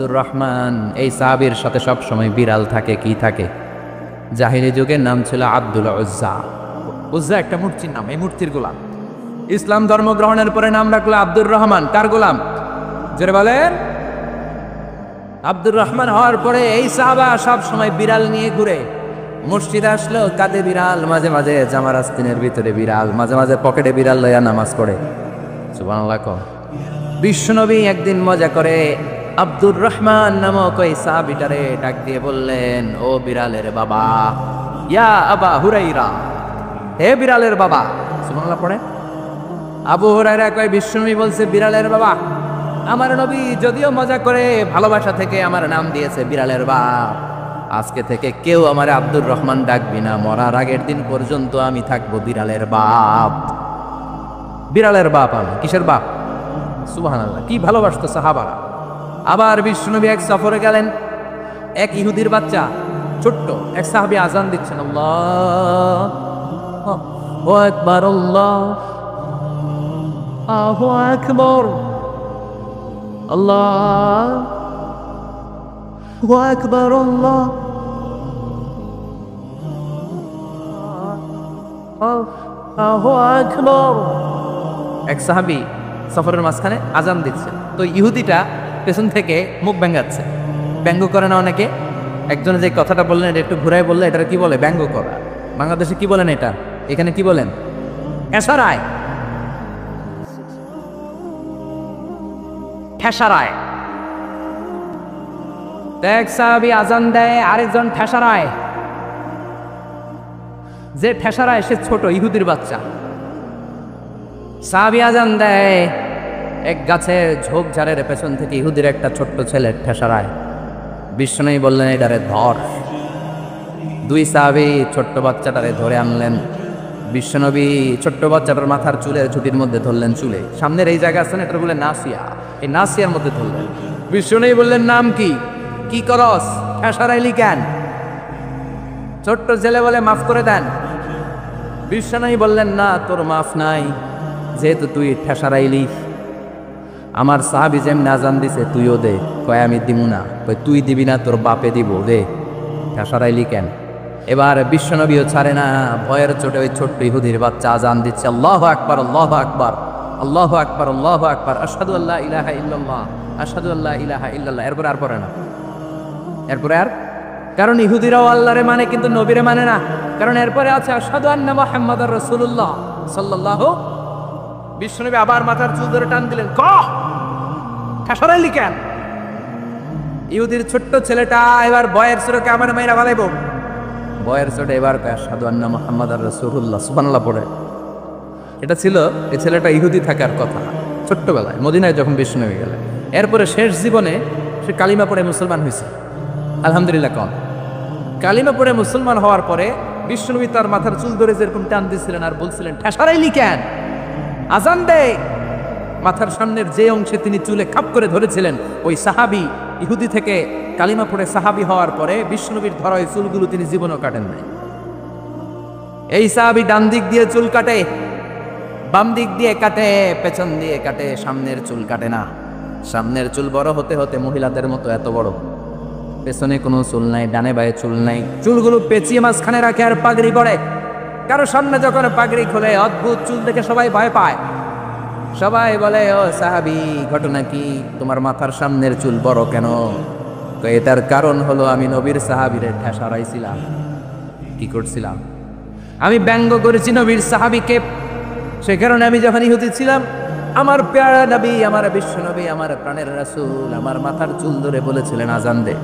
আব্দুর রহমান এই সাহাবীর সাথে সব সময় বিড়াল থাকে। কি থাকে? জাহিলি যুগের নাম ছিল আব্দুল উজ্জা। উজ্জা একটা মূর্তির নাম, এই মূর্তির গোলাম। ইসলাম ধর্ম গ্রহণের পরে নাম রাখলো আব্দুর রহমান। কার গোলাম? জোরে বলেন। আব্দুর রহমান হওয়ার পরে এই সাহাবা সব সময় বিড়াল নিয়ে ঘুরে। মসজিদে আসলো, কাঁধে বিড়াল, মাঝে মাঝে জামার আস্তিনের ভিতরে বিড়াল, মাঝে মাঝে পকেটে বিড়াল লইয়া নামাজ পড়ে। সুবহানাল্লাহ। বিশ্বনবী একদিন মজা করে আব্দুর রহমান নামক ওই সাহাবীটারে ডাক দিয়ে বললেন, ও বিড়ালের বাবা, ইয়া আবা হুরাইরা, হে বিড়ালের বাবা। সুবহানাল্লাহ পড়ে। আবু হুরায়রা কয়, বিশ্বনবী বলছে বিড়ালের বাবা। আমার নবী যদিও মজা করে ভালোবাসা থেকে আমার নাম দিয়েছে বিড়ালের বাপ, আজকে থেকে কেউ আমার আব্দুর রহমান ডাকবি না, মরার আগের দিন পর্যন্ত আমি থাকবো বিড়ালের বাপ। বিড়ালের বাপ আমি। কিসের বাপ? সুবহানাল্লাহ। কি ভালোবাসতো সাহাবারা। আবার বিশ্বনবী এক সফরে গেলেন, এক ইহুদির বাচ্চা ছোট্ট এক সাহাবী আজান দিচ্ছেন, আল্লাহু আকবার, আল্লাহু আকবার, আল্লাহু আকবার, আল্লাহু আকবার। এক সাহাবী সফরের মাঝখানে আজান দিচ্ছে, তো ইহুদিটা পেছন থেকে মুখ ব্যাঙ্গাচ্ছে। ব্যঙ্গ করে না অনেকে? একজনে যে কথাটা বললেন এটা একটু ঘুরাই বললে এটা কি বলে? ব্যঙ্গ করা। বাংলাদেশে কি বলেন এটা? এখানে কি বলেন? ঠেসারায়। ঠেসারায়। এক সাহাবী আজান দেয়, আরেকজন ঠেসারায়। যে ঠেসারায় সে ছোট ইহুদির বাচ্চা। সাহাবী আজান দেয়, এক গাছের ঝোপঝাড়ের পেছন থেকে ইহুদির একটা ছোট্ট ছেলে ঠেসারায়। বিশ্বনবী বললেন, এটারে ধর। দুই সাহাবী ছোট্ট বাচ্চাটারে ধরে আনলেন। বিশ্বনবী ছোট্ট বাচ্চাটার মাথার চুলের ঝুঁটির মধ্যে ধরলেন, চুলে সামনের এই জায়গা আছে না, এটা বলে নাসিয়া, এই নাসিয়ার মধ্যে ধরলেন। বিশ্বনবী বললেন, নাম কি? কি করস? ঠেসারাইলি কেন? ছোট্ট ছেলে বলে, মাফ করে দেন। বিশ্বনবী বললেন, না, তোর মাফ নাই, যেহেতু তুই ঠেসারাইলি। আমার সাহাবী যেমন আজান দিছে তুইও দে। কয়, আমি দিমু না। কয়, তুই দিবি না, তোর বাপে দিব, দে। ঠেসারাইলি কেন? এবার বিশ্বনবীও ছাড়ে না, ভয়ের চোটে ওই ছোট্ট ইহুদির বাচ্চা আজান দিচ্ছে, আল্লাহু আকবার, আল্লাহু আকবার, আল্লাহু আকবার, আল্লাহু আকবার, আশহাদু আল্লা ইলাহা ইল্লাল্লাহ, আশহাদু আল্লা ইলাহা ইল্লাল্লাহ। এরপরে আর পড়ে না। এরপরে আর, কারণ ইহুদিরাও আল্লাহরে মানে কিন্তু নবীরে মানে না। কারণ এরপরে আছে আশহাদু আন্না মুহাম্মাদুর রাসূলুল্লাহ সাল্লাল্লাহু। বিশ্বনবী আবার মাথার চুল ধরে টান দিলেন, কহ ঠেসারাইলি কেন? ইহুদির ছোট্ট ছেলেটা এবার বয়ের সুরকে আমার মাইরা ভালাইব। বয়ের চোটে এবার আশহাদু আন্না মুহাম্মাদুর রাসূলুল্লাহ, সুবহানাল্লাহ পড়ে। এটা ছিল এই ছেলেটা ইহুদি থাকার কথা ছোট্টবেলায় মদিনায় যখন বিশ্বনবী গেলেন। এরপরে শেষ জীবনে সে কালিমা পড়ে মুসলমান হয়েছে। আলহামদুলিল্লাহ। কম কালিমা পড়ে মুসলমান হওয়ার পরে বিশ্বনবী তার মাথার চুল ধরে যেরকম টান দিচ্ছিলেন আর বলছিলেন, ঠেসারাইলি কেন? আজান দে। মাথার সামনের যে অংশে তিনি চুলে খাপ করে ধরেছিলেন, ওই সাহাবী ইহুদি থেকে কালিমা পড়ে সাহাবী হওয়ার পরে বিশ্বনবীর ধরা ওই চুলগুলো তিনি জীবনও কাটেন নাই। এই সাহাবী ডান দিক দিয়ে চুল কাটে, বাম দিক দিয়ে কাটে, পেছন দিয়ে কাটে, সামনের চুল কাটে না। সামনের চুল বড় হতে হতে মহিলাদের মতো এত বড়, পেছনে কোনো চুল নাই, ডানে বায়ে চুল নাই। চুলগুলো পেঁচিয়ে মাঝখানে রাখে আর পাগড়ি পরে। কারো সামনে যখন পাগড়ি খোলে অদ্ভুত চুল দেখে সবাই ভয় পায়। সবাই বলে, ও সাহাবী, ঘটনা কি? তোমার মাথার সামনের চুল বড় কেন? এটার কারণ হলো আমি নবীর সাহাবীরে ঠেসারাইছিলাম। কি করছিলাম? আমি ব্যঙ্গ করেছি নবীর সাহাবীকে। সে কারণে আমি যখন ইহুদি ছিলাম, আমার প্যারা নবী, আমার বিশ্ব নবী, আমার প্রাণের রাসূল আমার মাথার চুল ধরে বলেছিলেন, আজান দে।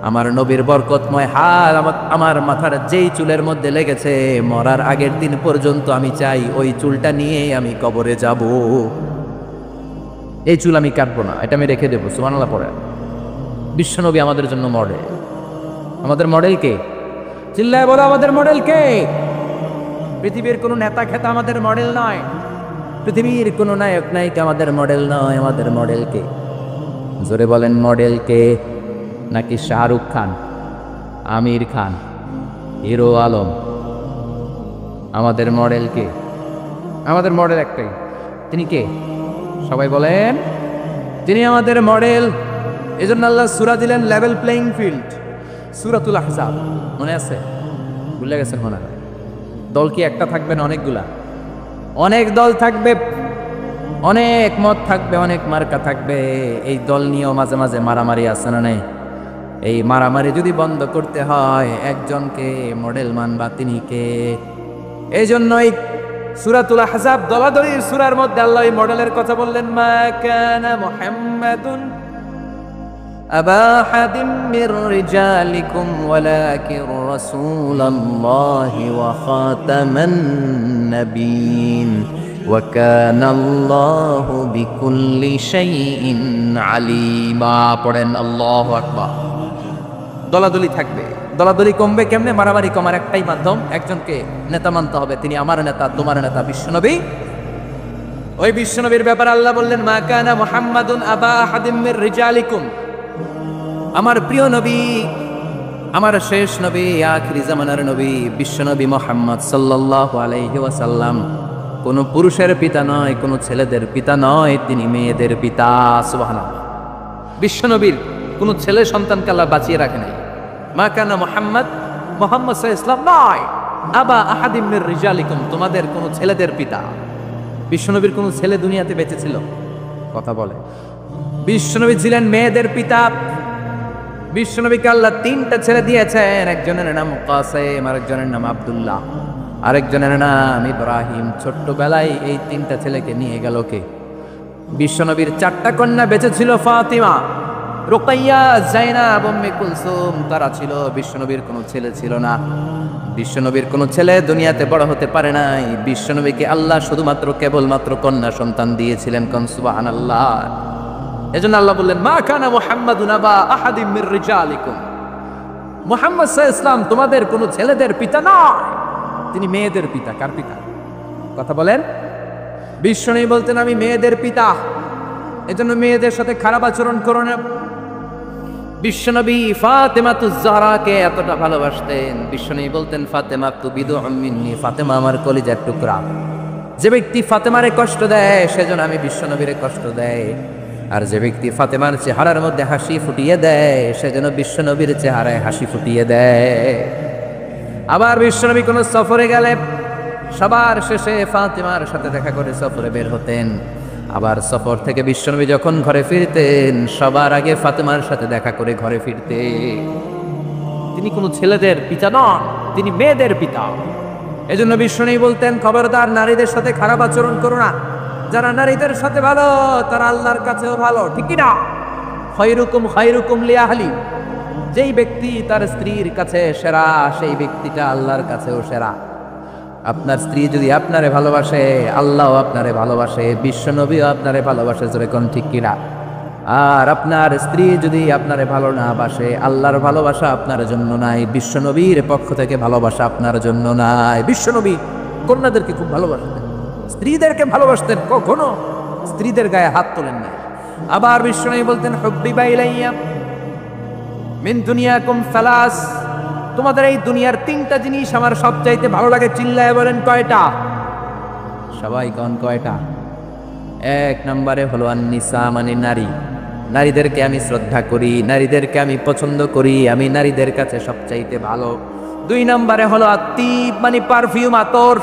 আমার নবীর বরকতময় হাত আমার মাথার যেই চুলের মধ্যে লেগেছে, মরার আগের দিন পর্যন্ত আমি চাই ওই চুলটা নিয়ে আমি কবরে যাব। এই চুল আমি কাটবো না, এটা আমি রেখে দেবো। সুবহানাল্লাহ পড়ে। বিশ্বনবী আমাদের জন্য মডেল। আমাদের মডেল কে? চিল্লায় বলো, আমাদের মডেল কে? পৃথিবীর কোনো নেতা খেতা আমাদের মডেল নয়, পৃথিবীর কোনো নায়ক নায়িকা আমাদের মডেল নয়। আমাদের মডেল কে? জোরে বলেন, মডেল কে? নাকি শাহরুখ খান, আমির খান, হিরো আলম? আমাদের মডেল কে? আমাদের মডেল একটাই। তিনি কে? সবাই বলেন, তিনি আমাদের মডেল। এই জন্য আল্লাহ সূরা দিলেন লেভেল প্লেইং ফিল্ড, সূরাতুল আহজাব। মনে আছে? ভুলে গেছেন মনে হয়। দল কি একটা থাকবে না অনেকগুলা? অনেক দল থাকবে, অনেক মত থাকবে, অনেক মার্কা থাকবে। এই দল নিয়েও মাঝে মাঝে মারামারি আছে না নাই? এই মারামারি যদি বন্ধ করতে হয়, একজনকে মডেল মানবা, তিনি কে? এই জন্যই সূরাতুল আহজাব দলাদলির সূরার মধ্যে আল্লাহ এই মডেলের কথা বললেন, মা কানা মুহাম্মাদুন আবা আহাদিম মির রিজালিকুম ওয়ালাকিন রাসূলুল্লাহি ওয়া খাতামান নাবিয়্যিন ওয়া কানা আল্লাহু বিকুল্লি শাইইন আলিমা। পড়েন আল্লাহু আকবার। দলাদলি থাকবে, দলাদলি কমবে কেমনে? মারামারি কমার একটাই মাধ্যম, একজনকে নেতা মানতে হবে, তিনি আমার নেতা, তোমার নেতা, বিশ্বনবী। ওই বিশ্বনবীর ব্যাপারে আল্লাহ বললেন, মা কানা মুহাম্মাদুন আবা আহাদিম মির রিজালিকুম, আমার প্রিয় নবী, আমার শেষ নবী, আখিরি জামানার নবী বিশ্বনবী মুহাম্মদ সাল্লাল্লাহু আলাইহি ওয়াসাল্লাম কোন পুরুষের পিতা নয়, কোন ছেলেদের পিতা নয়, তিনি মেয়েদের পিতা। সুবহানাল্লাহ। বিশ্বনবীর কোন ছেলে সন্তানকে আল্লাহ বাঁচিয়ে রাখে নাই। মা কানা মুহাম্মদ, মুহাম্মদ সাল্লাল্লাহু আলাইহি ওয়াসাল্লাম নয় আবা আহাদিম মির রিজালিকুম, তোমাদের কোন ছেলেদের পিতা। বিশ্বনবীর কোন ছেলে দুনিয়াতে বেঁচে ছিল? কথা বলে। বিশ্বনবী ছিলেন মেয়েদের পিতা। বিশ্বনবীকে আল্লাহ তিনটা ছেলে দিয়েছেন, একজনের নাম কাসেম, আরেকজনের নাম আব্দুল্লাহ, আরেকজনের নাম ইব্রাহিম। ছোট্টবেলায় এই তিনটা ছেলেকে নিয়ে গেল কে? বিশ্বনবীর চারটা কন্যা বেঁচে ছিল, ফাতিমা, রুকাইয়া, যায়নাব, উম্মে কুলসুম, তারা ছিল। বিশ্বনবীর কোনো ছেলে ছিল না। বিশ্বনবীর কোনো ছেলে দুনিয়াতে বড় হতে পারে নাই। বিশ্বনবীকে আল্লাহ শুধুমাত্র কেবলমাত্র কন্যা সন্তান দিয়েছিলেন। কোন সুবহানাল্লাহ। এজন্য আল্লাহ বললেন, মা কানা মুহাম্মাদুন আবা আহাদিম মির রিজালিকুম, মুহাম্মদ সাল্লাল্লাহু আলাইহি ওয়াসাল্লাম তোমাদের কোনো ছেলেদের পিতা নয়, তিনি মেয়েদের পিতা। কার পিতা? কথা বলেন। বিশ্বনবী বলতেন, আমি মেয়েদের পিতা, এজন্য মেয়েদের সাথে খারাপ আচরণ করো না। বিশ্বনবী ফাতেমাতুজ জাহরাকে এতটা ভালোবাসতেন, বিশ্বনবী বলতেন, ফাতেমা তু বিদুউম মিন্নি, ফাতেমা আমার কলিজার টুকরা। যে ব্যক্তি ফাতেমারে কষ্ট দেয়, সেজন্য আমি বিশ্বনবীরে কষ্ট দেয়। আর যে ব্যক্তি ফাতেমার চেহারার মধ্যে হাসি ফুটিয়ে দেয়, সেজন্য বিশ্বনবীর চেহারায় হাসি ফুটিয়ে দেয়। আবার বিশ্বনবী কোন সফরে গেলে সবার শেষে ফাতেমার সাথে দেখা করে সফরে বের হতেন। আবার সফর থেকে বিশ্বনবী যখন ঘরে ফিরতেন, সবার আগে ফাতেমার সাথে দেখা করে ঘরে ফিরতেন। তিনি কোনো ছেলেদের পিতা নন, তিনি মেয়েদের পিতা। এজন্য বিশ্বনবী বলতেন, খবরদার নারীদের সাথে খারাপ আচরণ করো না। যারা নারীদের সাথে ভালো, তারা আল্লাহর কাছেও ভালো, ঠিক কি না? খায়রুকুম খায়রুকুম লিআহলি, যেই ব্যক্তি তার স্ত্রীর কাছে সেরা, সেই ব্যক্তিটা আল্লাহর কাছেও সেরা। আপনার স্ত্রী যদি আপনারে ভালোবাসে, আল্লাহও আপনারে ভালোবাসে, বিশ্বনবীও আপনারে ভালোবাসে, জোরে কোন ঠিক কিনা? আর আপনার স্ত্রী যদি আপনারে ভালো না বাসে, আল্লাহর ভালোবাসা আপনার জন্য নাই, বিশ্বনবীর পক্ষ থেকে ভালোবাসা আপনার জন্য নাই। বিশ্বনবী কন্যাদেরকে খুব ভালোবাসতেন, স্ত্রীদেরকে ভালোবাসতেন, কখনো স্ত্রীদের গায়ে হাত তোলেন না। আবার বিশ্বনবী বলতেন, হুব্বিবা ইলাইয়া মিন দুনিয়াকুম সালাস, তোমাদের এই দুনিয়ার তিনটা জিনিস আমার সবচাইতে ভালো লাগে। চিল্লায় বলেন, কয়টা? সবাই কোন কয়টা? এক নম্বরে হলো আন-নিসা, মানে নারী। নারীদেরকে আমি শ্রদ্ধা করি, নারীদেরকে আমি পছন্দ করি, আমি নারীদের কাছে সবচাইতে ভালো। দুই নম্বরে হলো আত্তিব, মানে পারফিউম, আতর।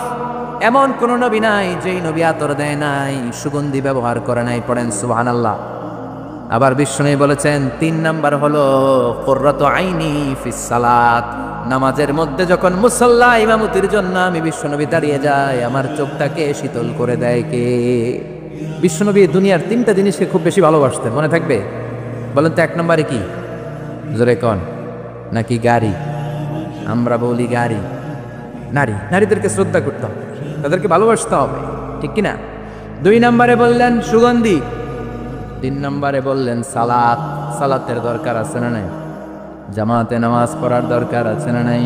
এমন কোন নবী নাই যেই নবী আতর দেয় নাই, সুগন্ধি ব্যবহার করে নাই। পড়েন সুবহানাল্লাহ। আবার বিশ্বনবী বলেছেন, তিন নাম্বার হলো কুররাতু আইনি ফিস সালাত, নামাজের মধ্যে যখন মুসাল্লা ইমামতির জন্য আমি বিশ্বনবী দাঁড়িয়ে যাই, আমার চোখটাকে শীতল করে দেয় কে? বিশ্বনবী দুনিয়ার তিনটা জিনিসকে খুব বেশি ভালোবাসতেন। মনে থাকবে? বলেন তো এক নম্বরে কি? জোরে কোন? নাকি গাড়ি? আমরা বলি গাড়ি। নারী, নারীদেরকে শ্রদ্ধা করতে হবে, তাদেরকে ভালোবাসতে হবে, ঠিক কিনা? দুই নম্বরে বললেন সুগন্ধি। তিন নম্বরে বললেন সালাত, সালাতের দরকার আছে না নাই? জামাতে নামাজ পড়ার দরকার আছে না নাই?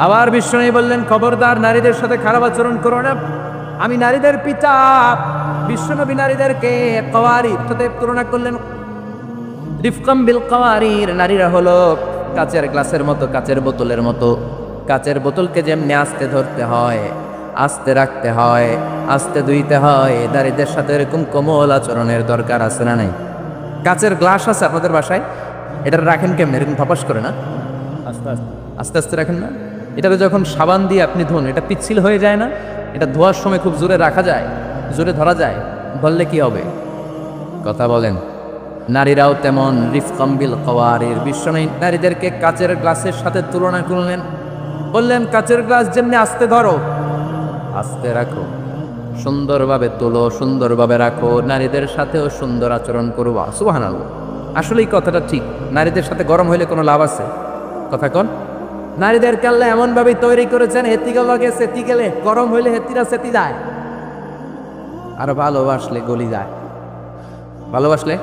আবার বিশ্বনবী বললেন, খবরদার নারীদের সাথে খারাপ আচরণ করো না, আমি নারীদের পিতা। বিশ্বনবী নারীদেরকে কওয়ারির সাথে তুলনা করলেন, রিফকাম বিল কওয়ারির, নারীরা হলো কাচের গ্লাসের মতো, কাচের বোতলের মতো। কাচের বোতলকে যেমনি আস্তে ধরতে হয়, আস্তে রাখতে হয়, আস্তে ধুইতে হয়, নারীদের সাথে এরকম কোমল আচরণের দরকার আছে না নাই? কাচের গ্লাস আছে আপনাদের বাসায়, এটা রাখেন কেমন? এরকম ধপাস করে না? আস্তে আস্তে আস্তে আস্তে রাখেন না? এটাতে যখন সাবান দিয়ে আপনি ধুন, এটা পিচ্ছিল হয়ে যায় না? এটা ধোয়ার সময় খুব জোরে রাখা যায়, জোরে ধরা যায়, বললে কি হবে? কথা বলেন। নারীরাও তেমন রিফকাম বিল কওয়ারির। বিশ্বনবী নারীদেরকে কাচের গ্লাসের সাথে তুলনা করলেন, বললেন কাচের গ্লাস যেমনি আস্তে ধরো, আস্তে রাখো, সুন্দরভাবে তোলো, সুন্দরভাবে রাখো, নারীদের সাথেও সুন্দর আচরণ করবা। সুবহানাল্লাহ। আসলে এই কথাটা ঠিক। নারীদের সাথে গরম হইলে কোনো লাভ আছে? কথা কন। নারীদেরকে আল্লাহ এমনভাবে তৈরি করেছেন, হেতি গেলে সেতি গেলে, গরম হইলে হেতিরা সেতি যায়, আর ভালোবাসলে গলি যায়। ভালোবাসলে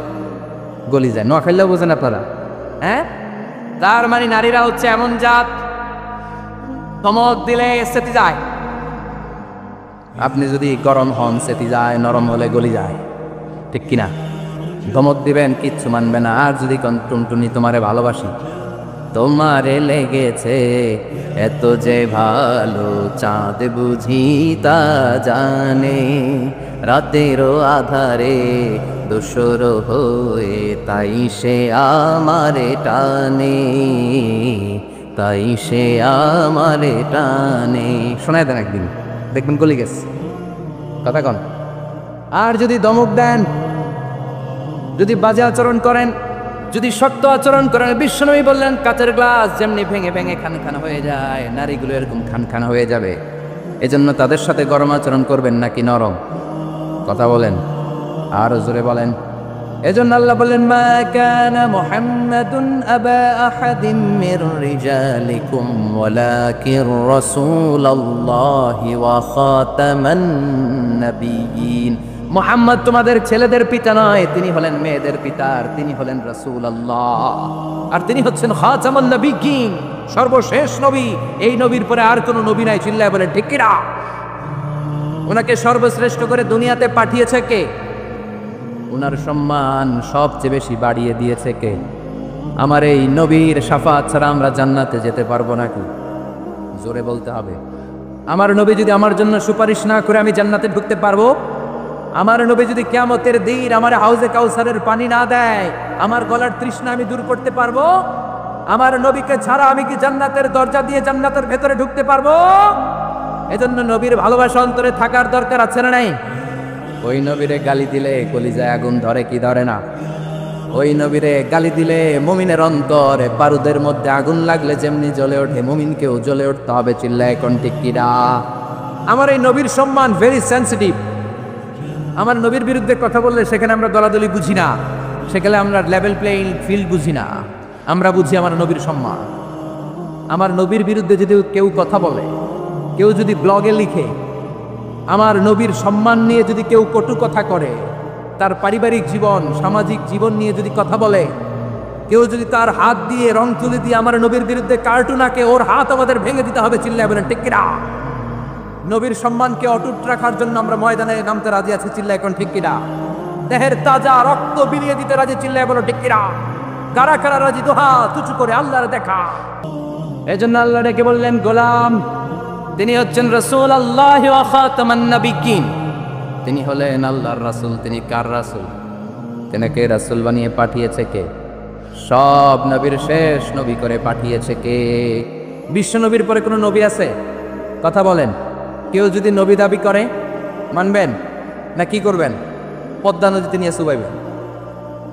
গলি যায়। নোয়াখাইলেও বোঝেন আপনারা? হ্যাঁ, তার মানে নারীরা হচ্ছে এমন জাত, ধমক দিলে সেতি যায়। আপনি যদি গরম হন সেতি যায়, নরম হলে গলি যায়, ঠিক কিনা? ধমক দিবেন, কিচ্ছু মানবে না। আর যদি টুনটুনি তোমারে ভালোবাসি, তোমারে লেগেছে এত যে ভালো, চাঁদ বুঝি তা জানে, রাতেরও আধারে দোসর হয়ে তাই সে আমারে টানে, তাই সে আমারে টানে। শোনায় দেন একদিন, দেখবেন গলি গেছে। কথা কন। আর যদি ধমক দেন, যদি বাজে আচরণ করেন, যদি শক্ত আচরণ করেন, বিশ্বনবী বললেন কাচের গ্লাস যেমনি ভেঙে ভেঙে খান খান হয়ে যায়, নারীগুলো এরকম খান খান হয়ে যাবে। এজন্য তাদের সাথে গরম আচরণ করবেন নাকি নরম? কথা বলেন, আর জোরে বলেন। এজন্য আল্লাহ বলেন, মা কানা মুহাম্মাদুন আবা আহাদিম মির রিজালিকুম ওয়ালাকির রাসূলুল্লাহি ওয়া খাতামান নাবিয়্যিন। মুহাম্মদ তোমাদের ছেলেদের পিতা নয়, তিনি হলেন মেয়েদের পিতা, আর তিনি হলেন রাসূলুল্লাহ, আর তিনি হচ্ছেন খাতামুন নাবিয়্যিন, সর্বশেষ নবী। এই নবীর পরে আর কোনো নবী নাই। চিল্লায় বলেন ঠিক কিনা? ওনাকে সর্বশ্রেষ্ঠ করে দুনিয়াতে পাঠিয়েছে কে? ওনার সম্মান সবচেয়ে বেশি বাড়িয়ে দিয়েছে কে? আমার এই নবীর শাফাত ছাড়া আমরা জান্নাতে যেতে পারবো নাকি? জোরে বলতে হবে। আমার নবী যদি আমার জন্য সুপারিশ না করে আমি জান্নাতে ঢুকতে পারবো? আমার নবী যদি কিয়ামতের দিন আমার হাউজে কাউসারের পানি না দেয়, আমার গলার তৃষ্ণা আমি দূর করতে পারবো? আমার নবীকে ছাড়া আমি কি জান্নাতের দরজা দিয়ে জান্নাতের ভেতরে ঢুকতে পারবো? এজন্য নবীর ভালোবাসা অন্তরে থাকার দরকার আছে না নাই? ওই নবীরে গালি দিলে কলিজায় আগুন ধরে কি ধরে না? ওই নবীরে গালি দিলে মুমিনের অন্তরে বারুদের মধ্যে আগুন লাগলে যেমনি জ্বলে ওঠে, মুমিনকেও জ্বলে উঠতে হবে। চিল্লায় কোন ঠিক কিনা? আমার এই নবীর সম্মান ভেরি সেন্সিটিভ। আমার নবীর বিরুদ্ধে কথা বললে সেখানে আমরা দলাদলি বুঝি না, সেখানে আমরা লেভেল প্লেইং ফিল্ড বুঝি না। আমরা বুঝি আমার নবীর সম্মান। আমার নবীর বিরুদ্ধে যদি কেউ কথা বলে, কেউ যদি ব্লগে লিখে, আমার নবীর সম্মান নিয়ে যদি কেউ কটু কথা করে, তার পারিবারিক জীবন, সামাজিক জীবন নিয়ে যদি কথা বলে, কেউ যদি তার হাত দিয়ে রং তুলি দিয়ে আমার নবীর বিরুদ্ধে কার্টুন আঁকে, ওর হাত আমাদের ভেঙে দিতে হবে। চিল্লায় বলেন ঠিক কিনা? নবীর সম্মানকে অটুট রাখার জন্য আমরা ময়দানে নামতে রাজি আছি। চিল্লায় এখন ঠিক কিনা? দেহের তাজা রক্ত বিলিয়ে দিতে রাজি। চিল্লায় বলো ঠিক কিনা? কারা কারা রাজি? দোহা তুচু করে আল্লাহর দেখা। এজন্য আল্লাহ ডেকে বললেন, গোলাম তিনি হচ্ছেন রাসূলুল্লাহ ওয়া খাতামান নাবিয়্যিন। তিনি হলেন আল্লাহর রাসূল। তিনি কার রাসূল? তিনাকে রাসূল বানিয়ে পাঠিয়েছে কে? সব নবীর শেষ নবী করে পাঠিয়েছে কে? বিশ্ব নবীর পরে কোনো নবী আছে? কথা বলেন। কেউ যদি নবী দাবি করে মানবেন না কি করবেন? পদ্মা নদীতে নিয়ে চুবাইবেন।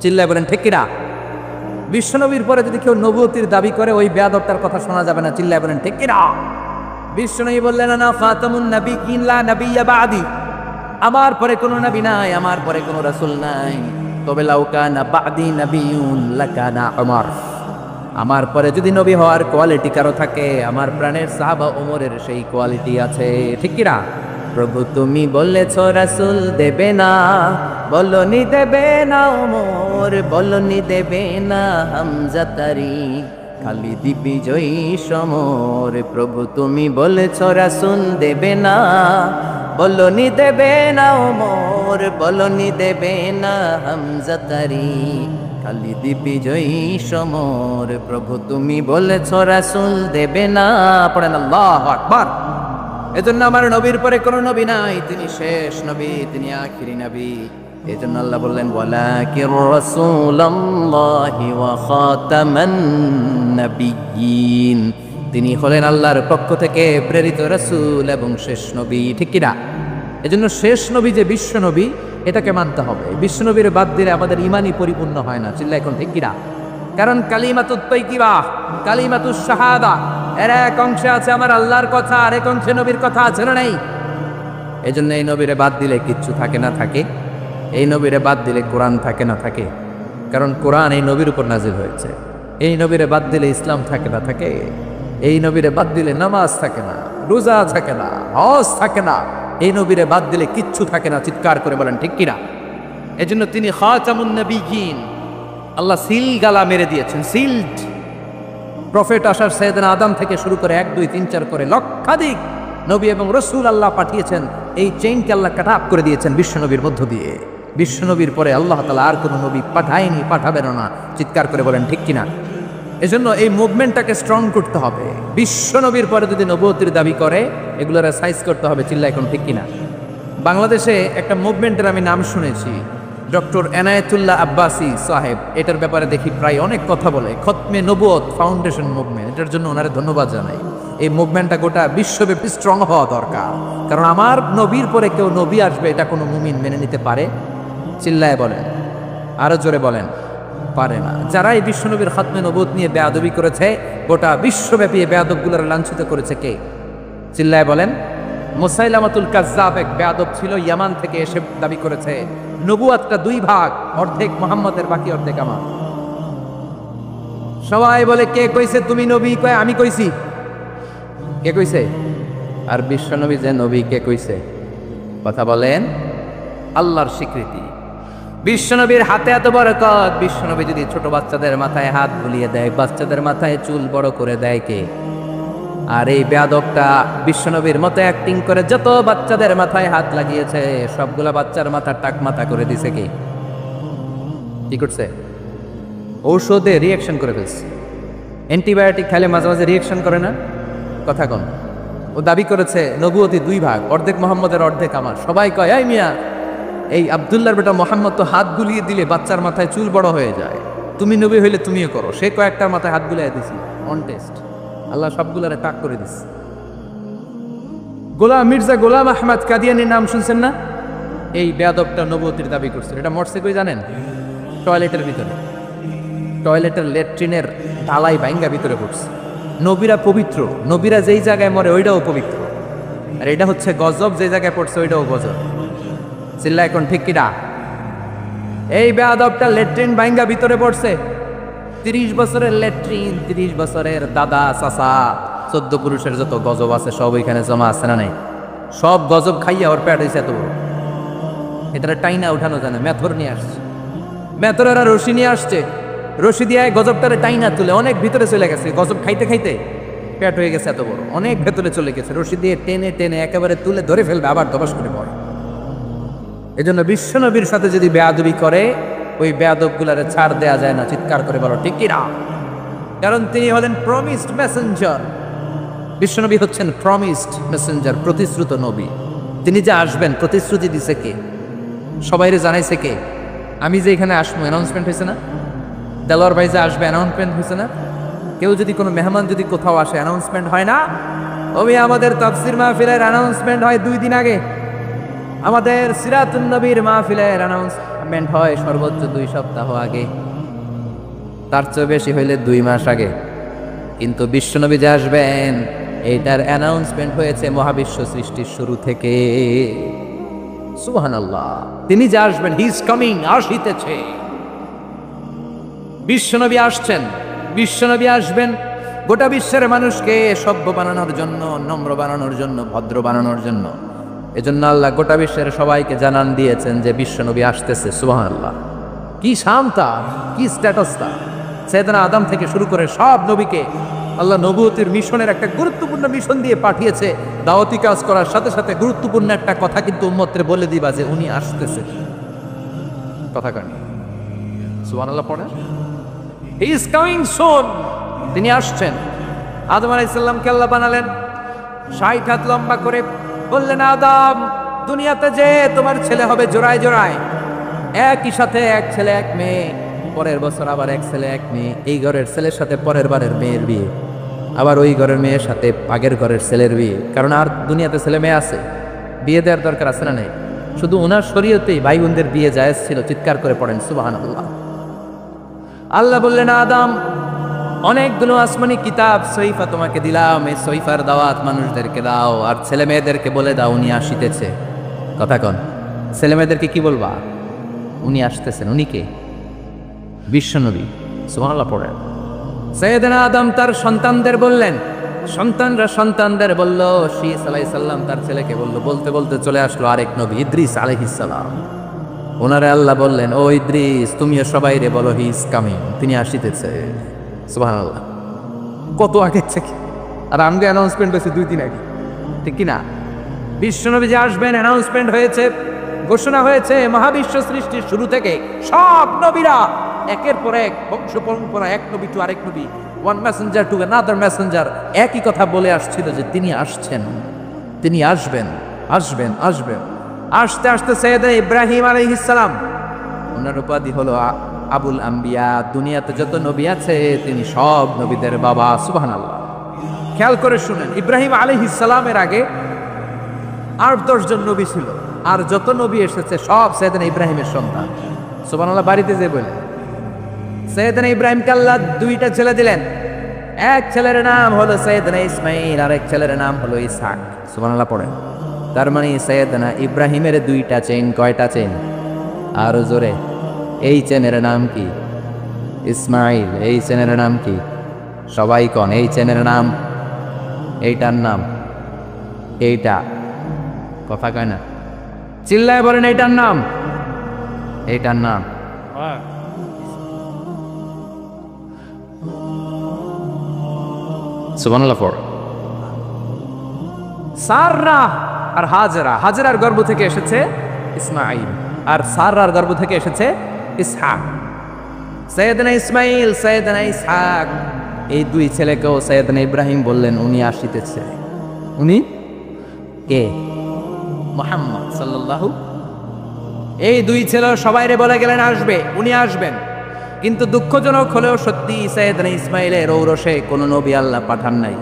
চিল্লায় বলেন ঠিক কিনা? বিশ্ব নবীর পরে যদি কেউ নবুয়তির দাবি করে, ওই বেয়াদবটার কথা শোনা যাবে না। চিল্লায় বলেন ঠিক কিনা? বিশ্বনবী বললেন, আনা খাতামুন নাবিয়্যিন লা নাবিয়্যা বা'দি। আমার পরে কোনো নবী নাই, আমার পরে কোনো রাসূল নাই। তবে লাউ কানা বা'দি নাবিয়্যুন লাকানা উমর। আমার পরে যদি নবী হওয়ার কোয়ালিটি কারো থাকে, আমার প্রাণের সাহাবা ওমরের সেই কোয়ালিটি আছে। ঠিক কিনা? প্রভু তুমি বলেছ রাসূল দেবে না, বলনি দেবে না ওমর, বলনি দেবে না হামজা তারি, খালিদ বিজয়ী সমর। প্রভু তুমি বলেছ রাসূল দেবে না, বলনি দেবে না ওমর, বলনি দেবে না হামজা তারি, খালিদ বিজয়ী সমর। প্রভু তুমি বলেছ রাসূল দেবে না। পড়েন আল্লাহু আকবার। এজন্য আমার নবীর পরে কোনো নবী নাই। তিনি শেষ নবী, তিনি আখিরি নবী। এই জন্য আল্লাহ বললেন ওয়ালাকির রাসূলুল্লাহি ওয়া খাতামান নাবিয়্যিন, তিনি হলেন আল্লাহর পক্ষ থেকে প্রেরিত রাসূল এবং শেষ নবী। ঠিক কিনা? এজন্য শেষ নবী যে বিশ্ব নবী, এটাকে মানতে হবে। বিশ্ব নবীর বাদ দিলে আমাদের ইমানই পরিপূর্ণ হয় না। চিল্লা এখন ঠিক কিনা? কারণ কালিমাতুত তাইয়্যিবা, কালিমাতুশ শাহাদা, এর এক অংশে আছে আমার আল্লাহর কথা, আর এক অংশে নবীর কথা আছে না নাই? এজন্য এই নবীরে বাদ দিলে কিচ্ছু থাকে না থাকে, এই নবীরে বাদ দিলে কোরআন থাকে না থাকে। কারণ কোরআন এই নবীর উপর নাজিল হয়েছে। এই নবীরে বাদ দিলে ইসলাম থাকে না থাকে, এই নবীরে বাদ দিলে নামাজ থাকে না, রোজা থাকে না, হজ থাকে না। এই নবীরে বাদ দিলে কিচ্ছু থাকে না। চিৎকার করে বলেন ঠিক কিনা? এজন্য তিনি খাতামুন নবিয়্যিন, আল্লাহ সিল গালা মেরে দিয়েছেন, সিলড। প্রফেট আসার সাইয়েদনা আদম থেকে শুরু করে 1 2 3 4 করে লক্ষাধিক নবী এবং রসুল আল্লাহ পাঠিয়েছেন। এই চেইনকে আল্লাহ কাট আপ করে দিয়েছেন বিশ্বনবীর মধ্য দিয়ে। বিশ্বনবীর পরে আল্লাহ তাআলা আর কোনো নবী পাঠায়নি, পাঠাবেন না। চিৎকার করে বলেন ঠিক কিনা? এজন্য এই মুভমেন্টটাকে স্ট্রং করতে হবে। বিশ্বনবীর পরে যদি নবুয়তির দাবি করে, এগুলোর সাইজ করতে হবে। চিল্লা এখন ঠিক কিনা? বাংলাদেশে একটা মুভমেন্টের আমি নাম শুনেছি, ডক্টর এনায়েতুল্লাহ আব্বাসী সাহেব। এটার ব্যাপারে দেখি প্রায় অনেক কথা বলে, খতমে নবুয়ত ফাউন্ডেশন মুভমেন্ট। এটার জন্য ওনারে ধন্যবাদ জানাই। এই মুভমেন্টটা গোটা বিশ্বব্যাপী স্ট্রং হওয়া দরকার। কারণ আমার নবীর পরে কেউ নবী আসবে, এটা কোনো মুমিন মেনে নিতে পারে? চিল্লায় বলেন, আরো জোরে বলেন, পারে না। যারা এই বিশ্বনবীর খতমে নবুয়ত নিয়ে বেয়াদবি করেছে, গোটা বিশ্বব্যাপী এই বেয়াদবগুলোর লাঞ্ছিত করেছে কে? চিল্লায় বলেন। মুসাইলামাতুল কাজ্জাব এক বেয়াদব ছিল, ইয়ামান থেকে এসে দাবি করেছে নবুয়াতটা 2 ভাগ, অর্ধেক মুহাম্মদের, বাকি অর্ধেক আমার। সবাই বলে কে কইছে তুমি নবী? কয় আমি কইছি। কে কইছে? আর বিশ্বনবী যে নবী, কে কইছে? কথা বলেন। আল্লাহর স্বীকৃতি। বিশ্বনবীর হাতে এত বরকত, বিশ্বনবী যদি ছোট বাচ্চাদের মাথায় হাত বুলিয়ে দেয়, বাচ্চাদের মাথায় চুল বড় করে দেয় কে? আর এই বেয়াদবটা বিশ্বনবীর মতো অ্যাক্টিং করে যত বাচ্চাদের মাথায় হাত লাগিয়েছে, সবগুলা বাচ্চার মাথা টাক মাথা করে দিছে কে? কি করছে? ঔষধে রিয়াকশন করে ফেলছে। অ্যান্টিবায়োটিক খাইলে মাঝে মাঝে রিয়াকশন করে না? কথা কন। ও দাবি করেছে নবুয়তি 2 ভাগ, অর্ধেক মোহাম্মদের, অর্ধেক আমার। সবাই কয় এই মিয়া, এই আব্দুল্লাহর বেটা মোহাম্মদ তো হাত গুলিয়ে দিলে বাচ্চার মাথায় চুল বড় হয়ে যায়, তুমি নবী হইলে তুমিও করো। সে কয়েকটার মাথায় হাত গুলিয়ে দিছি অন টেস্ট, আল্লাহ সবগুলারে টাক করে দিছে। গোলাম মির্জা গোলাম আহমদ কাদিয়ানির নাম শুনছেন না? এই বেয়াদবটা নবুয়তির দাবি করছে। এটা মরছে কই জানেন? টয়লেটের ভিতরে। টয়লেটের ল্যাট্রিনের ঢালাই ভাঙ্গা ভিতরে পড়ছে। নবীরা পবিত্র, নবীরা যেই জায়গায় মরে ওইটাও পবিত্র। আর এটা হচ্ছে গজব, যে জায়গায় পড়ছে ওইটাও গজব। চিল্লা এখন ঠিক কিনা? এই বেয়াদবটা ল্যাট্রিন ভাঙ্গা ভিতরে পড়ছে। 30 বছরের ল্যাট্রিন, 30 বছরের দাদা চাচা 14 পুরুষের যত গজব আছে সব ওইখানে জমা আছে না নাই? সব গজব খাইয়া ওর পেট হয়েছে এত বড়। এটা টাইনা উঠানো যায় না, মেথর নিয়ে আসছে। মেথরেরা রশি নিয়ে আসছে, রশি দিয়ে গজবটারে টাইনা তুলে অনেক ভিতরে চলে গেছে। গজব খাইতে খাইতে পেট হয়ে গেছে এত বড়, অনেক ভেতরে চলে গেছে। রশি দিয়ে টেনে টেনে একেবারে তুলে ধরে ফেলবে, আবার দবাস করে পড়ে। এজন্য বিশ্বনবীর সাথে যদি বেয়াদবি করে, ওই বেয়াদবগুলারে ছাড় দেয়া যায় না। চিৎকার করে বলো ঠিক কিনা? কারণ তিনি হলেন প্রমিসড মেসেঞ্জার। বিশ্বনবী হচ্ছেন প্রমিসড মেসেঞ্জার, প্রতিশ্রুত নবী। তিনি যে আসবেন প্রতিশ্রুতি দিছে কে? সবাইরে জানাইছে কে? আমি যে এখানে আসবো অ্যানাউন্সমেন্ট হয়েছে না? দেলোয়ার ভাই যে আসবে অ্যানাউন্সমেন্ট হয়েছে না? কেউ যদি কোনো মেহমান যদি কোথাও আসে অ্যানাউন্সমেন্ট হয় না? ওই আমাদের তাফসীর মাহফিলের অ্যানাউন্সমেন্ট হয় 2 দিন আগে। আমাদের সিরাতুন নবীর মাহফিলের অ্যানাউন্সমেন্ট হয় সর্বোচ্চ 2 সপ্তাহ আগে, তার চেয়ে বেশি হইলে 2 মাস আগে। কিন্তু বিশ্বনবী যে আসবেন, এইটার অ্যানাউন্সমেন্ট হয়েছে মহাবিশ্ব সৃষ্টির শুরু থেকে। সুবহানাল্লাহ। তিনি যে আসবেন, হি ইজ কামিং, আসিতেছে। বিশ্বনবী আসছেন, বিশ্বনবী আসবেন গোটা বিশ্বের মানুষকে সভ্য বানানোর জন্য, নম্র বানানোর জন্য, ভদ্র বানানোর জন্য। এজন্য আল্লাহ গোটা বিশ্বের সবাইকে জানান দিয়েছেন যে বিশ্বনবী আসতেছে। সুবহানাল্লাহ। কি শামতা, কি স্ট্যাটাসটা! সাইয়েদনা আদম থেকে শুরু করে সব নবীকে আল্লাহ নবুয়তির মিশনের একটা গুরুত্বপূর্ণ মিশন দিয়ে পাঠিয়েছে। দাওয়াতি কাজ করার সাথে সাথে গুরুত্বপূর্ণ একটা কথা কিন্তু উম্মতরে বলে দিবা যে উনি আসতেছে। কথা কানি সুবহানাল্লাহ পড়ে, হি ইজ কামিং সুন। তিনি আসছেন। আদম আলাইহিস সালামকে আল্লাহ বানালেন 60 হাত লম্বা করে, বললেন আদম, দুনিয়াতে যে তোমার ছেলে হবে জোড়ায় জোড়ায়, একই সাথে এক ছেলে এক মেয়ে, পরের বছর আবার এক ছেলে এক মেয়ে। এই ঘরের ছেলের সাথে পরের বারের মেয়ের বিয়ে, আবার ওই ঘরের মেয়ের সাথে আগের ঘরের ছেলের বিয়ে। কারণ আর দুনিয়াতে ছেলে মেয়ে আছে, বিয়ে দেওয়ার দরকার আছে না নেই? শুধু ওনার শরীয়তেই ভাই বোনদের বিয়ে জায়েজ ছিল। চিৎকার করে পড়েন সুবহানাল্লাহ। আল্লাহ বললেন, আদম, অনেকগুলো আসমানি কিতাব সহিফা তোমাকে দিলাম, এই সহিফার দাওয়াত মানুষদেরকে দাও, আর ছেলে মেয়েদেরকে বলে দাও উনি আসিতেছে। কথা কন, ছেলে মেয়েদেরকে কি বলবা? উনি আসতেছেন। উনি কে? বিশ্বনবী। সুবহানাল্লাহ পড়েন। সাইয়েদনা আদম তার সন্তানদের বললেন, সন্তানরা সন্তানদের বলল, শীস আলাইহিস সালাম তার ছেলেকে বলল, বলতে বলতে চলে আসলো আরেক নবী ইদ্রিস আলাইহিস সালাম। ওনারে আল্লাহ বললেন, ও ইদ্রিস, তুমিও সবাই রে বলো হি ইজ কামিং, তিনি আসিতেছে। সুবহানাল্লাহ। কত আগে থেকে, আর আমাকে অ্যানাউন্সমেন্ট হয়েছে 2 দিন আগে, ঠিক কি না? বিশ্বনবী যে আসবেন অ্যানাউন্সমেন্ট হয়েছে, ঘোষণা হয়েছে। মহাবিশ্ব সৃষ্টির শুরু থেকে সব নবীরা একের পর এক, বংশ পরম্পরা, এক নবী টু আরেক নবী, one Messenger to another Messenger, একই কথা বলে আসছিল যে তিনি আসছেন, তিনি আসবেন, আসবেন, আসবেন। আসতে আসতে সাইয়েদনা ইব্রাহিম আলাইহিস সালাম, ওনার উপাধি হলো আবুল আম্বিয়া। দুনিয়াতে যত নবী আছে তিনি সব নবীদের বাবা। সুবহানাল্লাহ। খেয়াল করে শুনেন, ইব্রাহিম আলাইহিস সালামের আগে 8-10 জন নবী ছিল, আর যত নবী এসেছে সব সাইয়েদনা ইব্রাহিমের সন্তান। সুবহানাল্লাহ। বাড়িতে যে বলে, সাইয়েদনা ইব্রাহিমকে আল্লাহ 2টা ছেলে দিলেন। এক ছেলের নাম হলো সাইয়েদনা ইসমাইল, আর এক ছেলের নাম হলো ইসহাক। সুবহানাল্লাহ পড়েন। তার মানে সাইয়েদনা ইব্রাহিমের 2টা চেইন। কয়টা চেইন? আরো জোরে। এই চেনের নাম কি? ইসমাইল। এই চেনের নাম কি? সবাই কন, এই চেনের নাম, এইটার নাম, এইটা। কথা কয় না, চিল্লায় বলেন, এইটার নাম, এইটার নাম। সুবহানাল্লাহ। সাররা আর হাজেরা, হাজেরার গর্ভ থেকে এসেছে ইসমাইল, আর সাররার গর্ভ থেকে এসেছে ইসহাক। সাইয়েদনা ইসমাইল, সাইয়েদনা ইসহাক, এই 2 ছেলেকেও সাইয়েদনা ইব্রাহিম বললেন উনি আসিতেছে। উনি কে? মুহাম্মদ সাল্লাল্লাহু। এই 2 ছেলে সবাইরে বলে গেলেন আসবে, উনি আসবেন। কিন্তু দুঃখজনক হলেও সত্যি, সাইয়েদনা ইসমাইলের ঔরসে কোনো নবী আল্লাহ পাঠান নাই।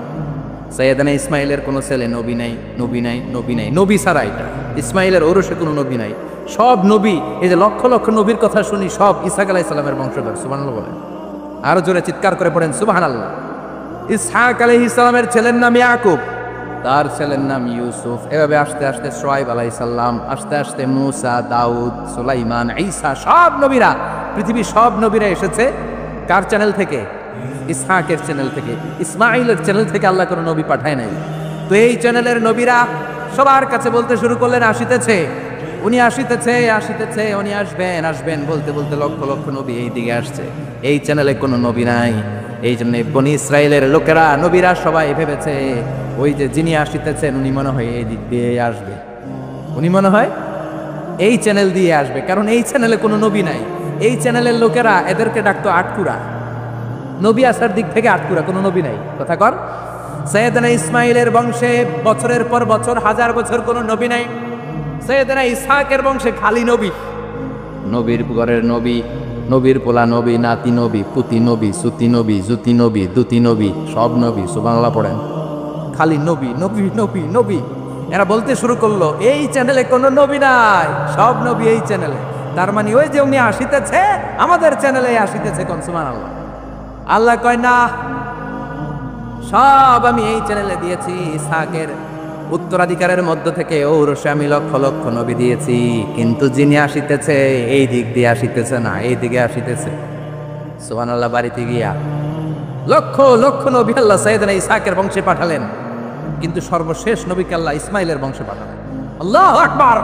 সাইয়েদনা ইসমাইলের কোনো ছেলে নবী নাই, নবী নাই, নবী নাই, নবী ছাড়া। এটা ইসমাইলের ঔরসে কোনো নবী নাই। সব নবী, এই যে লক্ষ লক্ষ নবীর কথা শুনি, সব ইসহাক আলাইহিস সালামের বংশধর। সুবহানাল্লাহ বলেন। আরো জোরে চিৎকার করে পড়েন সুবহানাল্লাহ। ইসহাক আলাইহিস সালামের ছেলের নাম ইয়াকুব, তার ছেলের নাম ইউসুফ। এভাবে আস্তে আস্তে শুআয়ব আলাইহিস সালাম, আস্তে আস্তে মূসা, দাউদ, সুলাইমান, ঈসা, সব নবীরা, পৃথিবীর সব নবীরা এসেছে কার চ্যানেল থেকে? ইসহাকের চ্যানেল থেকে। ইসমাইলের চ্যানেল থেকে আল্লাহ কোনো নবী পাঠায় নাই। তো এই চ্যানেলের নবীরা সবার কাছে বলতে শুরু করলেন আসিতেছে, উনি আসিতেছে, আসিতেছে, উনি আসবেন, আসবেন বলতে বলতে লক্ষ লক্ষ নবী এই দিকে আসছে। এই চ্যানেলে কোনো নবী নাই। এই জন্য বনি ইসরায়েলের লোকেরা, নবীরা সবাই ভেবেছে ওই যে যিনি আসিতেছেন উনি মনে হয় এই দিক দিয়ে আসবে, উনি মনে হয় এই চ্যানেল দিয়ে আসবে, কারণ এই চ্যানেলে কোনো নবী নাই। এই চ্যানেলের লোকেরা এদেরকে ডাকতো আটকুরা, নবী আসার দিক থেকে আটকুরা, কোনো নবী নাই। কথা কর। সাইয়েদনা ইসমাইলের বংশে বছরের পর বছর, 1000 বছর কোনো নবী নাই। সাইয়েদনা ইসহাকের বংশে খালি নবী, নবীর ঘরের নবী, নবীর পোলা নবী, নাতি নবী, পুতি নবী, সুতি নবী, জুতি নবী, দুতি নবী, সব নবী। সুবহানাল্লাহ পড়েন। খালি নবী, নবী, নবী, নবী। এরা বলতে শুরু করলো এই চ্যানেলে কোনো নবী নাই, সব নবী এই চ্যানেলে। তার মানে ওই যে উনি আসিতেছে, আমাদের চ্যানেলে আসিতেছে। কোন সুবহানাল্লাহ। আল্লাহ কয় না, সব আমি এই চ্যানেলে দিয়েছি। ইসহাকের উত্তরাধিকারের মধ্য থেকে ঔরসে আমি লক্ষ লক্ষ নবী দিয়েছি, কিন্তু যিনি আসিতেছে এই দিক দিয়ে আসিতেছে না, এই দিকে আসিতেছে। সুবহানাল্লাহ। বাড়িতে গিয়া লক্ষ লক্ষ নবী আল্লাহ সাইয়েদনা ইসহাকের বংশে পাঠালেন, কিন্তু সর্বশেষ নবীকে আল্লাহ ইসমাইলের বংশে পাঠালেন। আল্লাহু আকবার।